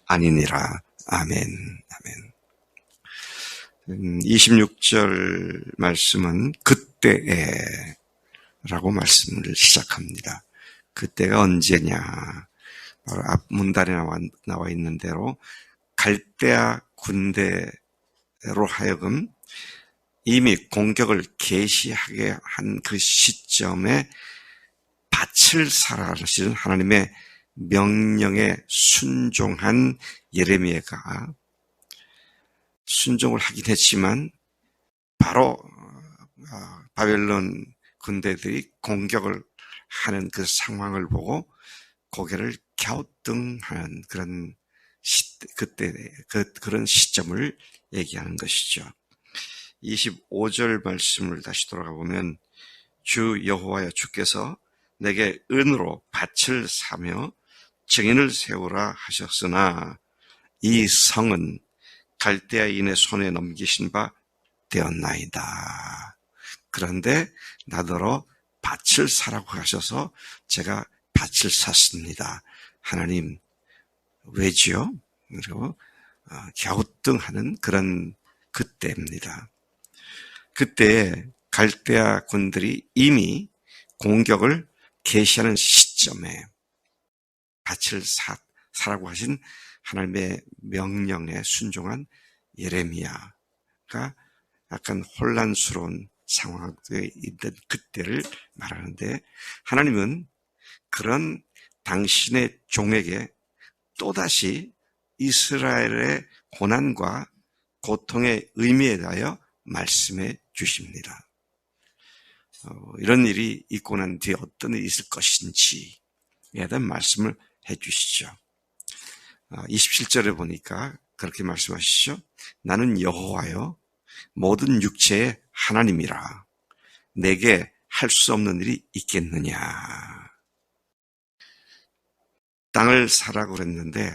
아니니라. 아멘. 아멘. 26절 말씀은 그때에라고 말씀을 시작합니다. 그때가 언제냐. 바로 앞 문단에 나와 있는 대로 갈대아 군대로 하여금 이미 공격을 개시하게 한 그 시점에 밭을 사라하시는 하나님의 명령에 순종한 예레미야가 순종을 하긴 했지만 바로 바벨론 군대들이 공격을 하는 그 상황을 보고 고개를 갸우뚱하는 그런 그런 시점을 얘기하는 것이죠. 25절 말씀을 다시 돌아가 보면 주 여호와여 주께서 내게 은으로 밭을 사며 증인을 세우라 하셨으나 이 성은 갈대아인의 손에 넘기신 바 되었나이다. 그런데 나더러 밭을 사라고 하셔서 제가 밭을 샀습니다. 하나님 왜지요? 그리고 갸우뚱하는 그런 그때입니다. 그때 갈대아 군들이 이미 공격을 개시하는 시점에 밭을 사라고 하신 하나님의 명령에 순종한 예레미야가 약간 혼란스러운 상황에 있던 그때를 말하는데 하나님은 그런 당신의 종에게 또다시 이스라엘의 고난과 고통의 의미에 대하여 말씀해 주십니다. 이런 일이 있고 난 뒤에 어떤 일이 있을 것인지에 대한 말씀을 해 주시죠. 27절에 보니까 그렇게 말씀하시죠. 나는 여호와여 모든 육체의 하나님이라 내게 할 수 없는 일이 있겠느냐. 땅을 사라고 그랬는데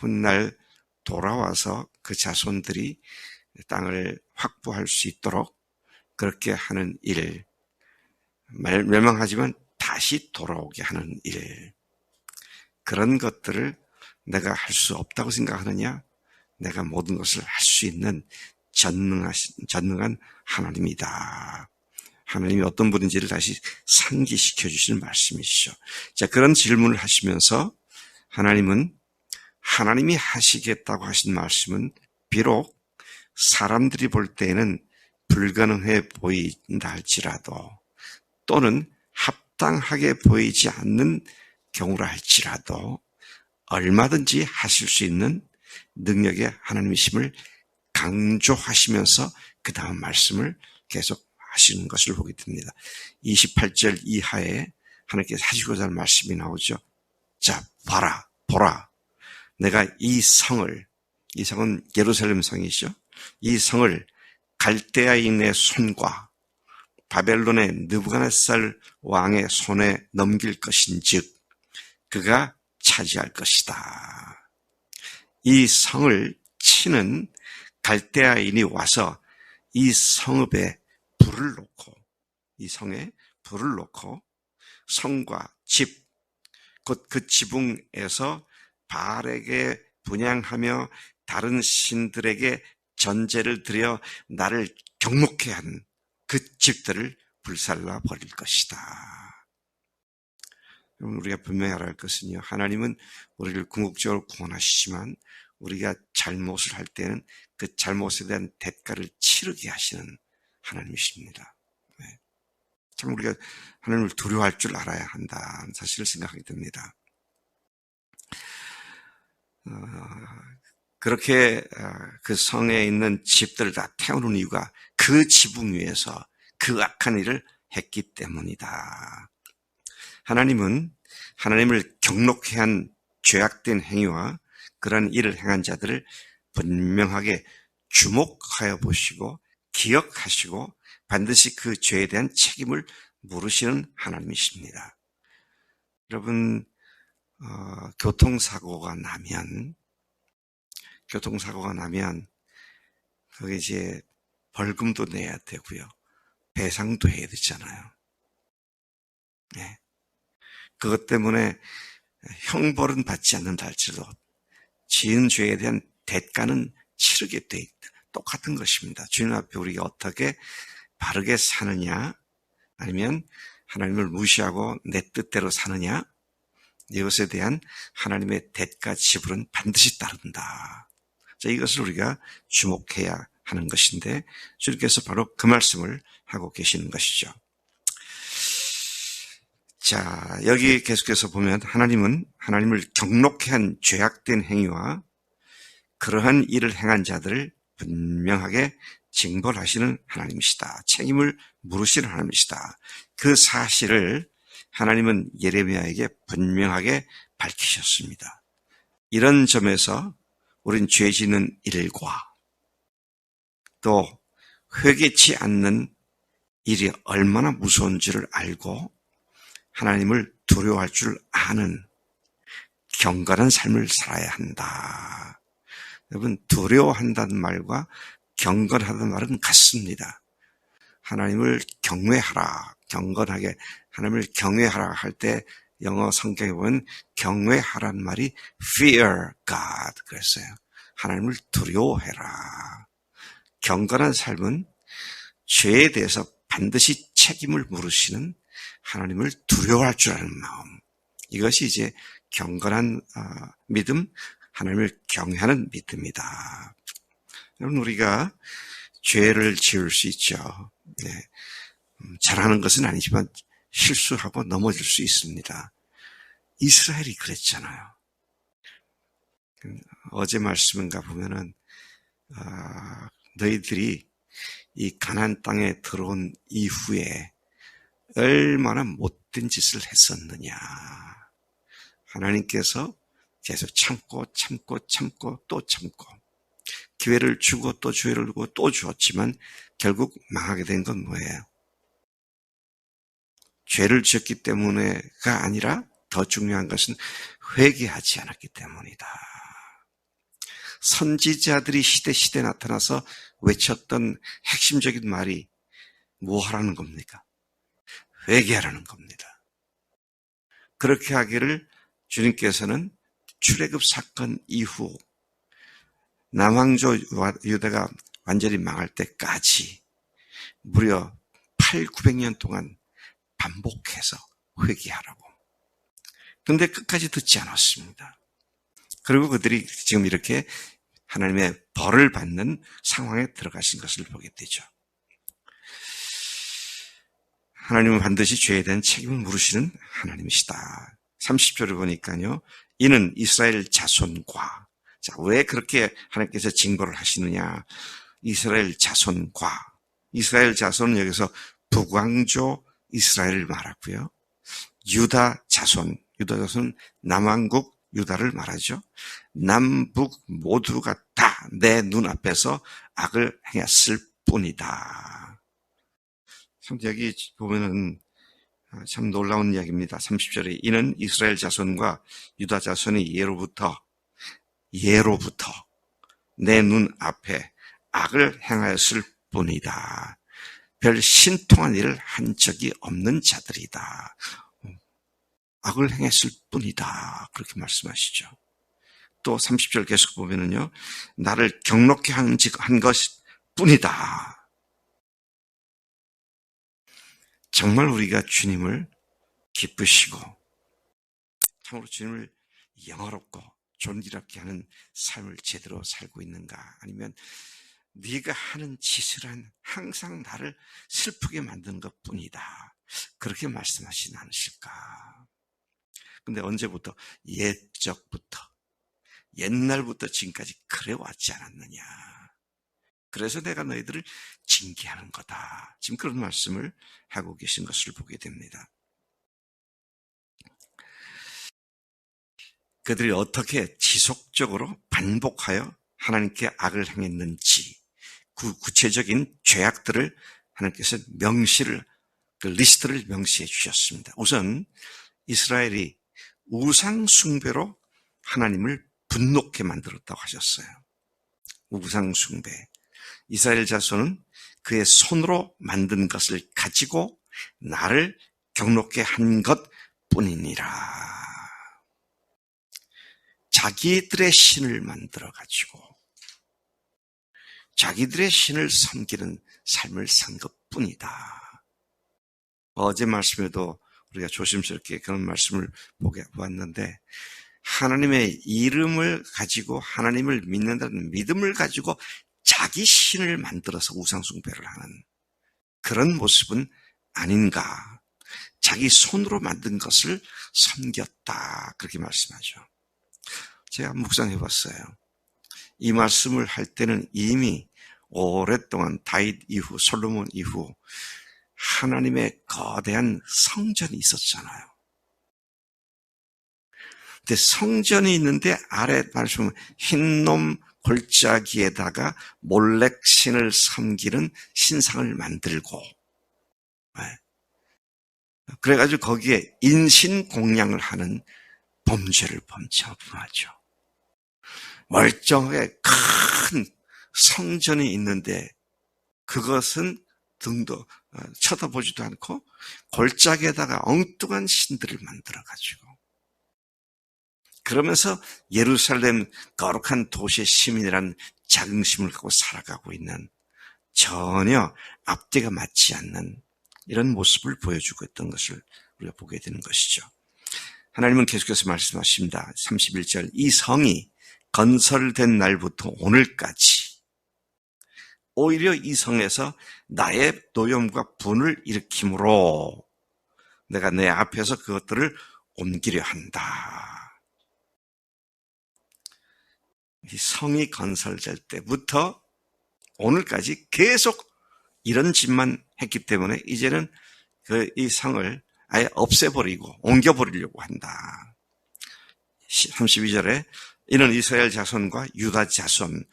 훗날 돌아와서 그 자손들이 땅을 확보할 수 있도록 그렇게 하는 일, 멸망하지만 다시 돌아오게 하는 일, 그런 것들을 내가 할 수 없다고 생각하느냐? 내가 모든 것을 할 수 있는 전능한 하나님이다. 하나님이 어떤 분인지를 다시 상기시켜 주시는 말씀이시죠. 자, 그런 질문을 하시면서 하나님은 하나님이 하시겠다고 하신 말씀은 비록 사람들이 볼 때에는 불가능해 보인다 할지라도 또는 합당하게 보이지 않는 경우라 할지라도 얼마든지 하실 수 있는 능력의 하나님이심을 강조하시면서 그 다음 말씀을 계속 하시는 것을 보게 됩니다. 28절 이하에 하나님께서 하시고자 하는 말씀이 나오죠. 자, 보라. 내가 이 성은 예루살렘 성이죠. 이 성을 갈대아인의 손과 바벨론의 느부갓네살 왕의 손에 넘길 것인즉 그가 차지할 것이다. 이 성을 치는 갈대아인이 와서 이 성읍에 이 성에 불을 놓고 성과 집, 곧 그 지붕에서 바알에게 분향하며 다른 신들에게 전제를 드려 나를 경목해 한 그 집들을 불살라 버릴 것이다. 우리가 분명히 알아야 할 것은요. 하나님은 우리를 궁극적으로 구원하시지만 우리가 잘못을 할 때는 그 잘못에 대한 대가를 치르게 하시는 하나님이십니다. 네. 참 우리가 하나님을 두려워할 줄 알아야 한다는 사실을 생각하게 됩니다. 그렇게 그 성에 있는 집들을 다 태우는 이유가 그 지붕 위에서 그 악한 일을 했기 때문이다. 하나님은 하나님을 경록해 한 죄악된 행위와 그런 일을 행한 자들을 분명하게 주목하여 보시고 기억하시고 반드시 그 죄에 대한 책임을 물으시는 하나님이십니다. 여러분, 교통사고가 나면 거기 이제 벌금도 내야 되고요. 배상도 해야 되잖아요. 네. 그것 때문에 형벌은 받지 않는다 할지라도 지은 죄에 대한 대가는 치르게 돼 있다. 똑같은 것입니다. 주님 앞에 우리가 어떻게 바르게 사느냐, 아니면 하나님을 무시하고 내 뜻대로 사느냐, 이것에 대한 하나님의 대가 지불은 반드시 따른다. 자, 이것을 우리가 주목해야 하는 것인데, 주님께서 바로 그 말씀을 하고 계시는 것이죠. 자, 여기 계속해서 보면 하나님을 경록해 한 죄악된 행위와 그러한 일을 행한 자들을 분명하게 징벌하시는 하나님이시다. 책임을 물으시는 하나님이시다. 그 사실을 하나님은 예레미야에게 분명하게 밝히셨습니다. 이런 점에서 우린 죄 짓는 일과 또 회개치 않는 일이 얼마나 무서운지를 알고 하나님을 두려워할 줄 아는 경건한 삶을 살아야 한다. 여러분, 두려워한다는 말과 경건하다는 말은 같습니다. 하나님을 경외하라, 경건하게 하나님을 경외하라 할 때 영어 성경에 보면 경외하라는 말이 fear God 그랬어요. 하나님을 두려워해라. 경건한 삶은 죄에 대해서 반드시 책임을 물으시는 하나님을 두려워할 줄 아는 마음. 이것이 이제 경건한 믿음, 하나님을 경외하는 믿음이다. 여러분, 우리가 죄를 지을 수 있죠. 네. 잘하는 것은 아니지만 실수하고 넘어질 수 있습니다. 이스라엘이 그랬잖아요. 어제 말씀인가 보면은 너희들이 이 가나안 땅에 들어온 이후에 얼마나 못된 짓을 했었느냐. 하나님께서 계속 참고 또 참고 기회를 주고 또 기회를 주고 또 주었지만 결국 망하게 된 건 뭐예요? 죄를 지었기 때문에가 아니라 더 중요한 것은 회개하지 않았기 때문이다. 선지자들이 시대 나타나서 외쳤던 핵심적인 말이 뭐 하라는 겁니까? 회개하라는 겁니다. 그렇게 하기를 주님께서는 출애굽 사건 이후 남왕조 유다가 완전히 망할 때까지 무려 800~900년 동안 반복해서 회개하라고. 그런데 끝까지 듣지 않았습니다. 그리고 그들이 지금 이렇게 하나님의 벌을 받는 상황에 들어가신 것을 보게 되죠. 하나님은 반드시 죄에 대한 책임을 물으시는 하나님이시다. 30절을 보니까요. 이는 이스라엘 자손과, 자, 왜 그렇게 하나님께서 징벌을 하시느냐. 이스라엘 자손은 여기서 북왕조 이스라엘을 말하고요. 유다 자손은 남왕국 유다를 말하죠. 남북 모두가 다 내 눈앞에서 악을 행했을 뿐이다. 참 여기 보면은 참 놀라운 이야기입니다. 30절에 이는 이스라엘 자손과 유다 자손이 예로부터 내 눈앞에 악을 행하였을 뿐이다. 별 신통한 일을 한 적이 없는 자들이다. 악을 행했을 뿐이다. 그렇게 말씀하시죠. 또 30절 계속 보면은요. 나를 경록케 한 것 뿐이다. 정말 우리가 주님을 기쁘시고 참으로 주님을 영화롭고 존귀롭게 하는 삶을 제대로 살고 있는가? 아니면 네가 하는 짓을 항상 나를 슬프게 만드는 것뿐이다. 그렇게 말씀하시지 않으실까? 근데 언제부터? 옛날부터 지금까지 그래왔지 않았느냐. 그래서 내가 너희들을 징계하는 거다. 지금 그런 말씀을 하고 계신 것을 보게 됩니다. 그들이 어떻게 지속적으로 반복하여 하나님께 악을 행했는지 구체적인 죄악들을 하나님께서 그 리스트를 명시해 주셨습니다. 우선 이스라엘이 우상 숭배로 하나님을 분노케 만들었다고 하셨어요. 우상 숭배. 이스라엘 자손은 그의 손으로 만든 것을 가지고 나를 경록케 한 것 뿐이니라. 자기들의 신을 만들어가지고 자기들의 신을 섬기는 삶을 산 것뿐이다. 어제 말씀에도 우리가 조심스럽게 그런 말씀을 보았는데, 하나님의 이름을 가지고 하나님을 믿는다는 믿음을 가지고 자기 신을 만들어서 우상숭배를 하는 그런 모습은 아닌가. 자기 손으로 만든 것을 섬겼다, 그렇게 말씀하죠. 제가 묵상해 봤어요. 이 말씀을 할 때는 이미 오랫동안 다윗 이후, 솔로몬 이후 하나님의 거대한 성전이 있었잖아요. 근데 성전이 있는데 아래 말씀 흰놈 골짜기에다가 몰렉 신을 섬기는 신상을 만들고, 그래가지고 거기에 인신공양을 하는 범죄를 범하죠. 멀쩡하게 큰 성전이 있는데 그것은 등도 쳐다보지도 않고 골짜기에다가 엉뚱한 신들을 만들어가지고, 그러면서 예루살렘 거룩한 도시의 시민이라는 자긍심을 갖고 살아가고 있는, 전혀 앞뒤가 맞지 않는 이런 모습을 보여주고 있던 것을 우리가 보게 되는 것이죠. 하나님은 계속해서 말씀하십니다. 31절, 이 성이 건설된 날부터 오늘까지 오히려 이 성에서 나의 노염과 분을 일으킴으로 내가 내 앞에서 그것들을 옮기려 한다. 이 성이 건설될 때부터 오늘까지 계속 이런 짓만 했기 때문에 이제는 이 성을 아예 없애버리고 옮겨버리려고 한다. 32절에 이는 이스라엘 자손과 유다 자손,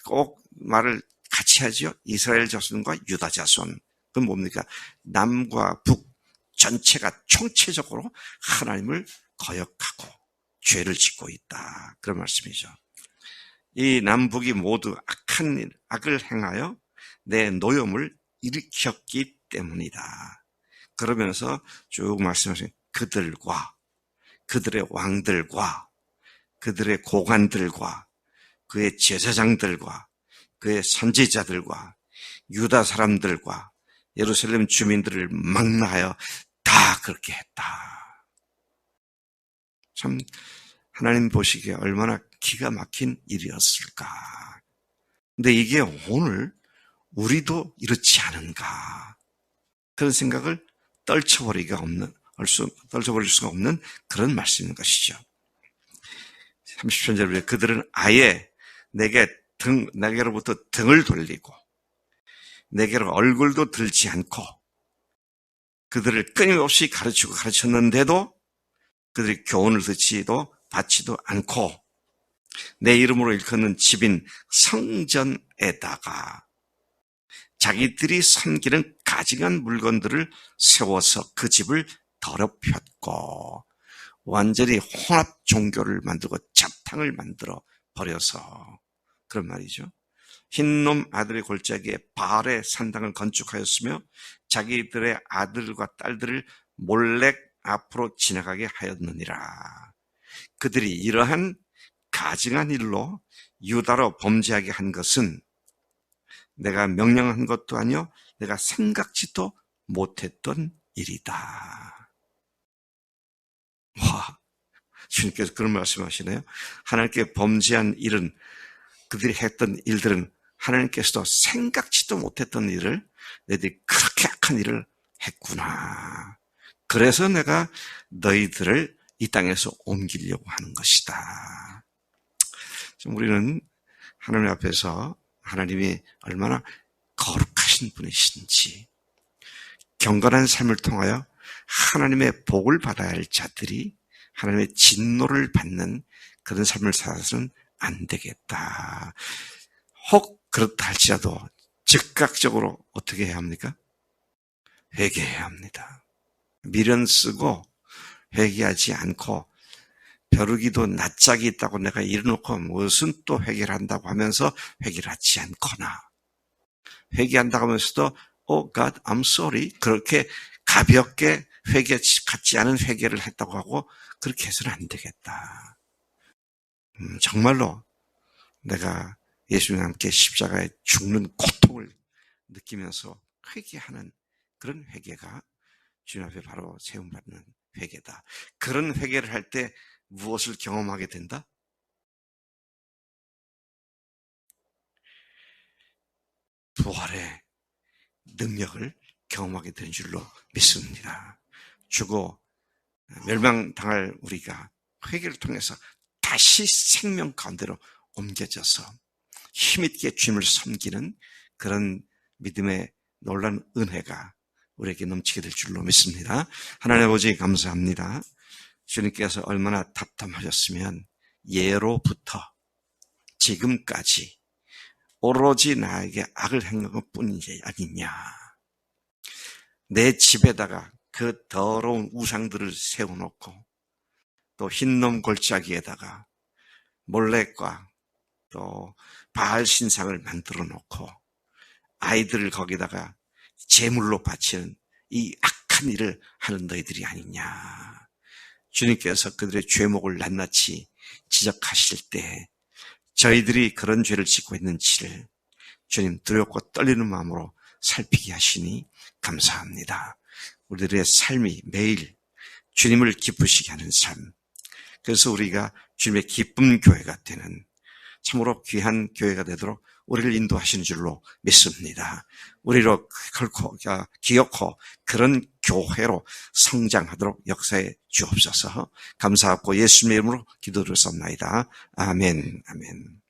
꼭 말을 같이 하죠. 이스라엘 자손과 유다 자손. 그건 뭡니까? 남과 북 전체가 총체적으로 하나님을 거역하고 죄를 짓고 있다, 그런 말씀이죠. 이 남북이 모두 악을 행하여 내 노염을 일으켰기 때문이다. 그러면서 쭉 말씀하신 그들과 그들의 왕들과 그들의 고관들과 그의 제사장들과 그의 선지자들과 유다 사람들과 예루살렘 주민들을 망라하여 다 그렇게 했다. 참 하나님 보시기에 얼마나 기가 막힌 일이었을까. 근데 이게 오늘 우리도 이렇지 않은가, 그런 생각을 떨쳐버릴 수가 없는 그런 말씀인 것이죠. 30절에 그들은 아예 내게로부터 등을 돌리고 내게로 얼굴도 들지 않고 그들을 끊임없이 가르쳤는데도 그들이 교훈을 듣지도 받지도 않고 내 이름으로 일컫는 집인 성전에다가 자기들이 섬기는 가증한 물건들을 세워서 그 집을 더럽혔고 완전히 혼합 종교를 만들고 잡탕을 만들어 버려서, 그런 말이죠. 흰놈 아들의 골짜기에 바알의 산당을 건축하였으며 자기들의 아들과 딸들을 몰렉 앞으로 지나가게 하였느니라. 그들이 이러한 가증한 일로 유다로 범죄하게 한 것은 내가 명령한 것도 아니요 내가 생각지도 못했던 일이다. 와, 주님께서 그런 말씀하시네요. 하나님께 범죄한 일은, 그들이 했던 일들은 하나님께서도 생각지도 못했던 일을, 너희들이 그렇게 악한 일을 했구나. 그래서 내가 너희들을 이 땅에서 옮기려고 하는 것이다. 우리는 하나님 앞에서 하나님이 얼마나 거룩하신 분이신지, 경건한 삶을 통하여 하나님의 복을 받아야 할 자들이 하나님의 진노를 받는 그런 삶을 살아서는 안 되겠다. 혹 그렇다 할지라도 즉각적으로 어떻게 해야 합니까? 회개해야 합니다. 미련 쓰고 회개하지 않고 벼룩이도 낯짝이 있다고 내가 이래놓고 무슨 또 회개를 한다고 하면서 회개를 하지 않거나, 회개한다고 하면서도 Oh God, I'm sorry, 그렇게 가볍게 같지 않은 회개를 했다고 하고 그렇게 해서는 안 되겠다. 정말로 내가 예수님과 함께 십자가에 죽는 고통을 느끼면서 회개하는 그런 회개가 주님 앞에 바로 세움받는 회개다. 그런 회개를 할 때 무엇을 경험하게 된다? 부활의 능력을 경험하게 되는 줄로 믿습니다. 죽어 멸망당할 우리가 회개를 통해서 다시 생명 가운데로 옮겨져서 힘있게 주님을 섬기는 그런 믿음의 놀라운 은혜가 우리에게 넘치게 될 줄로 믿습니다. 하나님 아버지 감사합니다. 주님께서 얼마나 답답하셨으면 예로부터 지금까지 오로지 나에게 악을 행한 것뿐이지 아니냐. 내 집에다가 그 더러운 우상들을 세워놓고 또 흰놈 골짜기에다가 몰래과 또 바알 신상을 만들어 놓고 아이들을 거기다가 제물로 바치는 이 악한 일을 하는 너희들이 아니냐. 주님께서 그들의 죄목을 낱낱이 지적하실 때 저희들이 그런 죄를 짓고 있는지를 주님 두렵고 떨리는 마음으로 살피게 하시니 감사합니다. 우리들의 삶이 매일 주님을 기쁘시게 하는 삶. 그래서 우리가 주님의 기쁨 교회가 되는 참으로 귀한 교회가 되도록 우리를 인도하시는 줄로 믿습니다. 우리로 기억하고 그런 교회로 성장하도록 역사해 주옵소서. 감사하고 예수님의 이름으로 기도를 드렸습니다. 아멘. 아멘.